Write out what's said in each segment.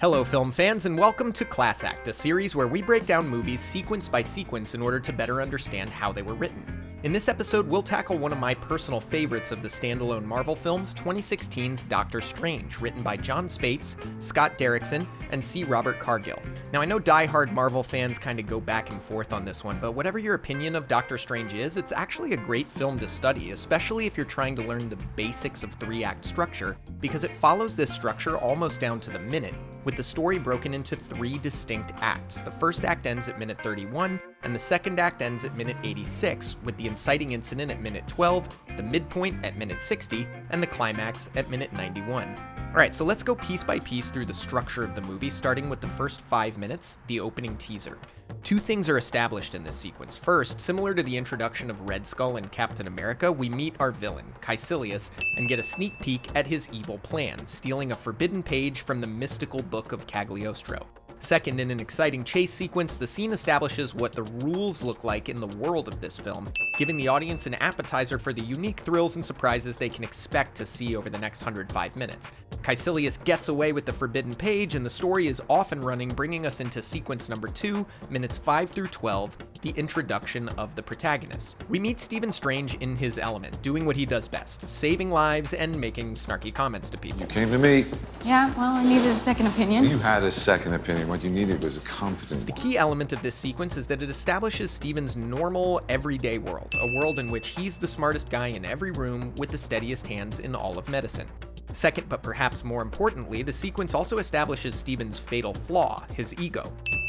Hello film fans, and welcome to Class Act, a series where we break down movies sequence by sequence in order to better understand how they were written. In this episode, we'll tackle one of my personal favorites of the standalone Marvel films, 2016's Dr. Strange, written by John Spaiths, Scott Derrickson, and C. Robert Cargill. Now, I know die-hard Marvel fans kind of go back and forth on this one, but whatever your opinion of Dr. Strange is, it's actually a great film to study, especially if you're trying to learn the basics of three-act structure, because it follows this structure almost down to the minute, with the story broken into three distinct acts. The first act ends at minute 31, and the second act ends at minute 86, with the inciting incident at minute 12, the midpoint at minute 60, and the climax at minute 91. Alright, so let's go piece by piece through the structure of the movie, starting with the first 5 minutes, the opening teaser. Two things are established in this sequence. First, similar to the introduction of Red Skull and Captain America, we meet our villain, Caecilius, and get a sneak peek at his evil plan, stealing a forbidden page from the mystical book of Cagliostro. Second, in an exciting chase sequence, the scene establishes what the rules look like in the world of this film, giving the audience an appetizer for the unique thrills and surprises they can expect to see over the next 105 minutes. Caecilius gets away with the forbidden page, and the story is off and running, bringing us into sequence number 2, minutes 5 through 12, the introduction of the protagonist. We meet Stephen Strange in his element, doing what he does best, saving lives and making snarky comments to people. You came to me. Yeah, well, I needed a second opinion. You had a second opinion. What you needed was a competent. The key element of this sequence is that it establishes Stephen's normal, everyday world, a world in which he's the smartest guy in every room with the steadiest hands in all of medicine. Second, but perhaps more importantly, the sequence also establishes Stephen's fatal flaw, his ego.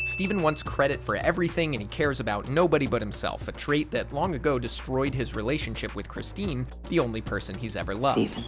Stephen wants credit for everything, and he cares about nobody but himself, a trait that long ago destroyed his relationship with Christine, the only person he's ever loved. Stephen,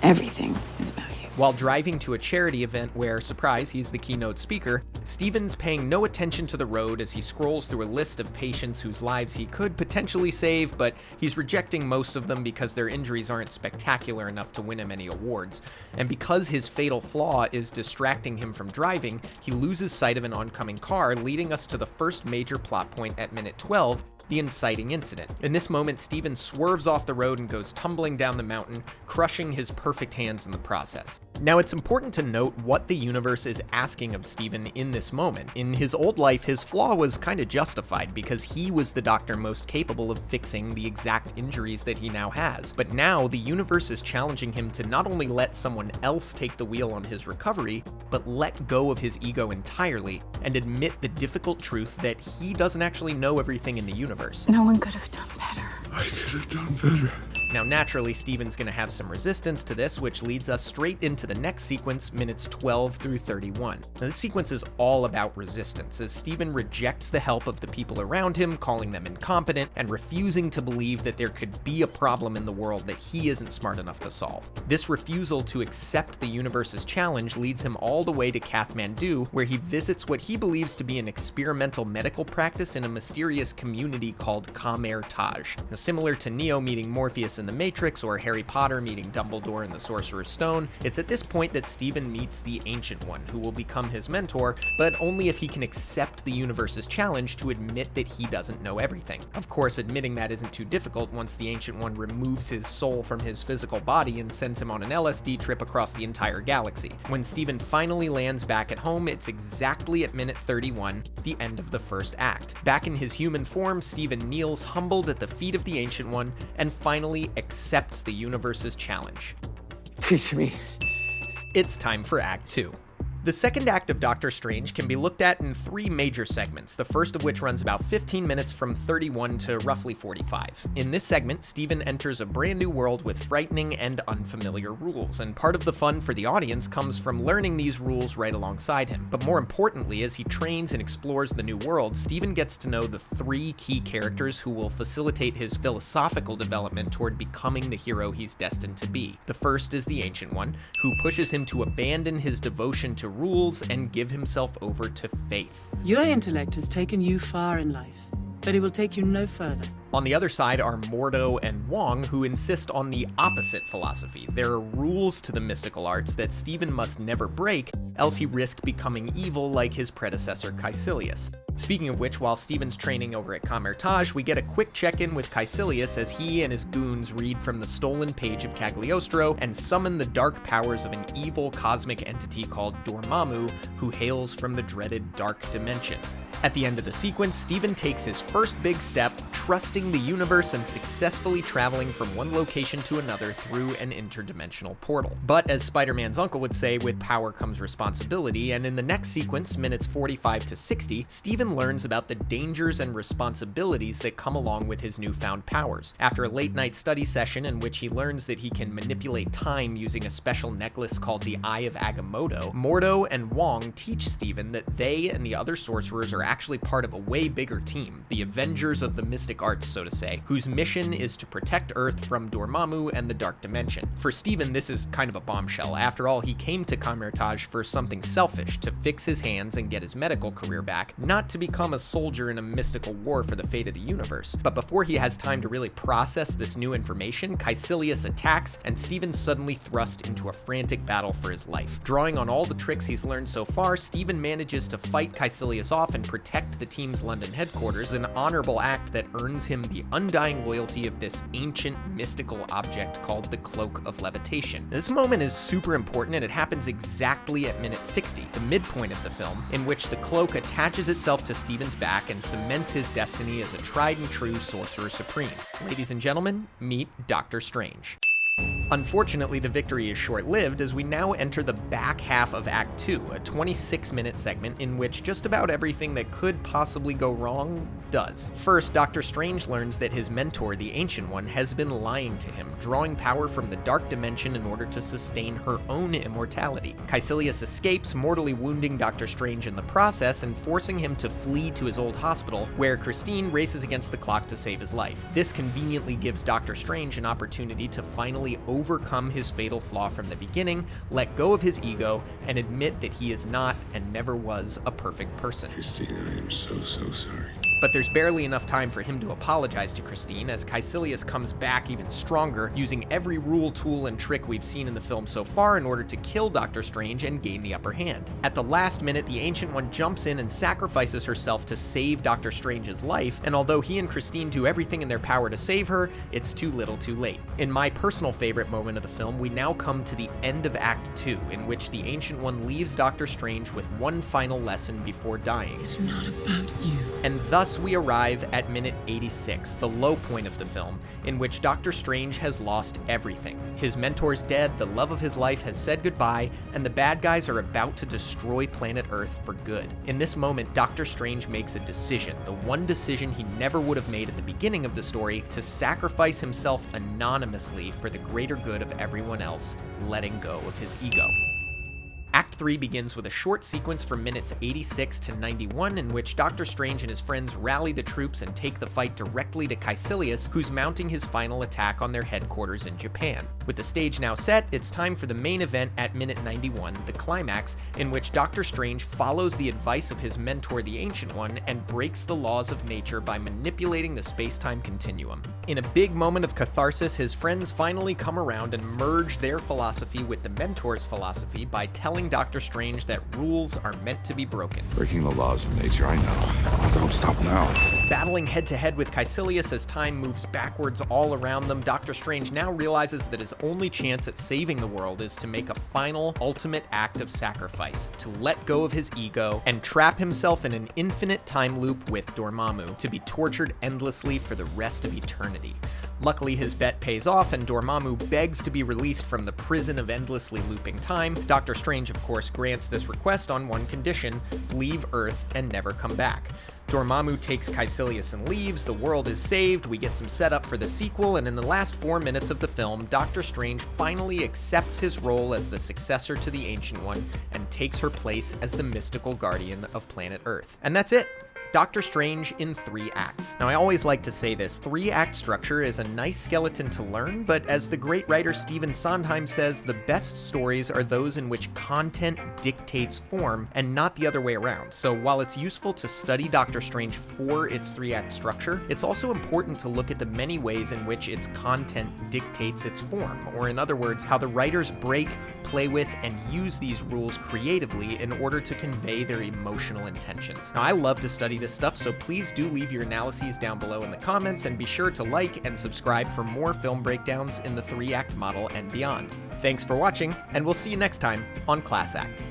everything is about you. While driving to a charity event where, surprise, he's the keynote speaker, Stephen's paying no attention to the road as he scrolls through a list of patients whose lives he could potentially save, but he's rejecting most of them because their injuries aren't spectacular enough to win him any awards. And because his fatal flaw is distracting him from driving, he loses sight of an oncoming car, leading us to the first major plot point at minute 12, the inciting incident. In this moment, Stephen swerves off the road and goes tumbling down the mountain, crushing his perfect hands in the process. Now, it's important to note what the universe is asking of Stephen in this moment. In his old life, his flaw was kind of justified because he was the doctor most capable of fixing the exact injuries that he now has. But now, the universe is challenging him to not only let someone else take the wheel on his recovery, but let go of his ego entirely and admit the difficult truth that he doesn't actually know everything in the universe. No one could have done better. I could have done better. Now, naturally, Stephen's going to have some resistance to this, which leads us straight into the next sequence, minutes 12 through 31. Now, this sequence is all about resistance, as Stephen rejects the help of the people around him, calling them incompetent, and refusing to believe that there could be a problem in the world that he isn't smart enough to solve. This refusal to accept the universe's challenge leads him all the way to Kathmandu, where he visits what he believes to be an experimental medical practice in a mysterious community called Khmer Taj. Now, similar to Neo meeting Morpheus in the Matrix or Harry Potter meeting Dumbledore in the Sorcerer's Stone, it's at this point that Stephen meets the Ancient One, who will become his mentor, but only if he can accept the universe's challenge to admit that he doesn't know everything. Of course, admitting that isn't too difficult once the Ancient One removes his soul from his physical body and sends him on an LSD trip across the entire galaxy. When Stephen finally lands back at home, it's exactly at minute 31, the end of the first act. Back in his human form, Stephen kneels humbled at the feet of the Ancient One and finally accepts the universe's challenge. Teach me. It's time for Act 2. The second act of Dr. Strange can be looked at in 3 major segments, the first of which runs about 15 minutes from 31 to roughly 45. In this segment, Stephen enters a brand new world with frightening and unfamiliar rules, and part of the fun for the audience comes from learning these rules right alongside him. But more importantly, as he trains and explores the new world, Stephen gets to know the 3 key characters who will facilitate his philosophical development toward becoming the hero he's destined to be. The first is the Ancient One, who pushes him to abandon his devotion to rules and give himself over to faith. Your intellect has taken you far in life, but it will take you no further. On the other side are Mordo and Wong, who insist on the opposite philosophy. There are rules to the mystical arts that Stephen must never break, else he risks becoming evil like his predecessor Caecilius. Speaking of which, while Steven's training over at Camertage, we get a quick check-in with Caecilius as he and his goons read from the stolen page of Cagliostro and summon the dark powers of an evil cosmic entity called Dormammu, who hails from the dreaded Dark Dimension. At the end of the sequence, Steven takes his first big step, trusting the universe and successfully traveling from one location to another through an interdimensional portal. But as Spider-Man's uncle would say, with power comes responsibility, and in the next sequence, minutes 45 to 60, Steven learns about the dangers and responsibilities that come along with his newfound powers. After a late-night study session in which he learns that he can manipulate time using a special necklace called the Eye of Agamotto, Mordo and Wong teach Steven that they and the other sorcerers are actually part of a way bigger team, the Avengers of the Mystic Arts, so to say, whose mission is to protect Earth from Dormammu and the Dark Dimension. For Steven, this is kind of a bombshell. After all, he came to Camertage for something selfish, to fix his hands and get his medical career back, not to become a soldier in a mystical war for the fate of the universe. But before he has time to really process this new information, Caecilius attacks, and Steven's suddenly thrust into a frantic battle for his life. Drawing on all the tricks he's learned so far, Steven manages to fight Caecilius off and protect the team's London headquarters, an honorable act that earns him the undying loyalty of this ancient mystical object called the Cloak of Levitation. This moment is super important, and it happens exactly at minute 60, the midpoint of the film, in which the cloak attaches itself to Steven's back and cements his destiny as a tried and true Sorcerer Supreme. Ladies and gentlemen, meet Dr. Strange. Unfortunately, the victory is short-lived as we now enter the back half of Act 2, a 26-minute segment in which just about everything that could possibly go wrong does. First, Dr. Strange learns that his mentor, the Ancient One, has been lying to him, drawing power from the Dark Dimension in order to sustain her own immortality. Caecilius escapes, mortally wounding Dr. Strange in the process and forcing him to flee to his old hospital, where Christine races against the clock to save his life. This conveniently gives Dr. Strange an opportunity to finally overcome his fatal flaw from the beginning, let go of his ego, and admit that he is not and never was a perfect person. Christina, I am so sorry. But there's barely enough time for him to apologize to Christine, as Caecilius comes back even stronger, using every rule, tool, and trick we've seen in the film so far in order to kill Dr. Strange and gain the upper hand. At the last minute, the Ancient One jumps in and sacrifices herself to save Dr. Strange's life, and although he and Christine do everything in their power to save her, it's too little too late. In my personal favorite moment of the film, we now come to the end of Act 2, in which the Ancient One leaves Dr. Strange with one final lesson before dying. It's not about you. And thus we arrive at minute 86, the low point of the film, in which Dr. Strange has lost everything. His mentor's dead, the love of his life has said goodbye, and the bad guys are about to destroy planet Earth for good. In this moment, Dr. Strange makes a decision, the one decision he never would have made at the beginning of the story, to sacrifice himself anonymously for the greater good of everyone else, letting go of his ego. Act 3 begins with a short sequence from minutes 86 to 91 in which Dr. Strange and his friends rally the troops and take the fight directly to Caecilius, who's mounting his final attack on their headquarters in Japan. With the stage now set, it's time for the main event at minute 91, the climax, in which Dr. Strange follows the advice of his mentor, the Ancient One, and breaks the laws of nature by manipulating the space-time continuum. In a big moment of catharsis, his friends finally come around and merge their philosophy with the mentor's philosophy by telling Dr. Strange that rules are meant to be broken. Breaking the laws of nature, I know. Oh, don't stop now. Battling head-to-head with Caecilius as time moves backwards all around them, Dr. Strange now realizes that his only chance at saving the world is to make a final, ultimate act of sacrifice, to let go of his ego and trap himself in an infinite time loop with Dormammu, to be tortured endlessly for the rest of eternity. Luckily, his bet pays off, and Dormammu begs to be released from the prison of endlessly looping time. Dr. Strange, of course, grants this request on one condition: leave Earth and never come back. Dormammu takes Caecilius and leaves, the world is saved, we get some setup for the sequel, and in the last 4 minutes of the film, Dr. Strange finally accepts his role as the successor to the Ancient One and takes her place as the mystical guardian of planet Earth. And that's it. Dr. Strange in 3 acts. Now, I always like to say this, 3-act structure is a nice skeleton to learn, but as the great writer Stephen Sondheim says, the best stories are those in which content dictates form and not the other way around. So while it's useful to study Dr. Strange for its 3-act structure, it's also important to look at the many ways in which its content dictates its form, or in other words, how the writers break, play with, and use these rules creatively in order to convey their emotional intentions. Now, I love to study this stuff, so please do leave your analyses down below in the comments, and be sure to like and subscribe for more film breakdowns in the 3-act model and beyond. Thanks for watching, and we'll see you next time on Class Act.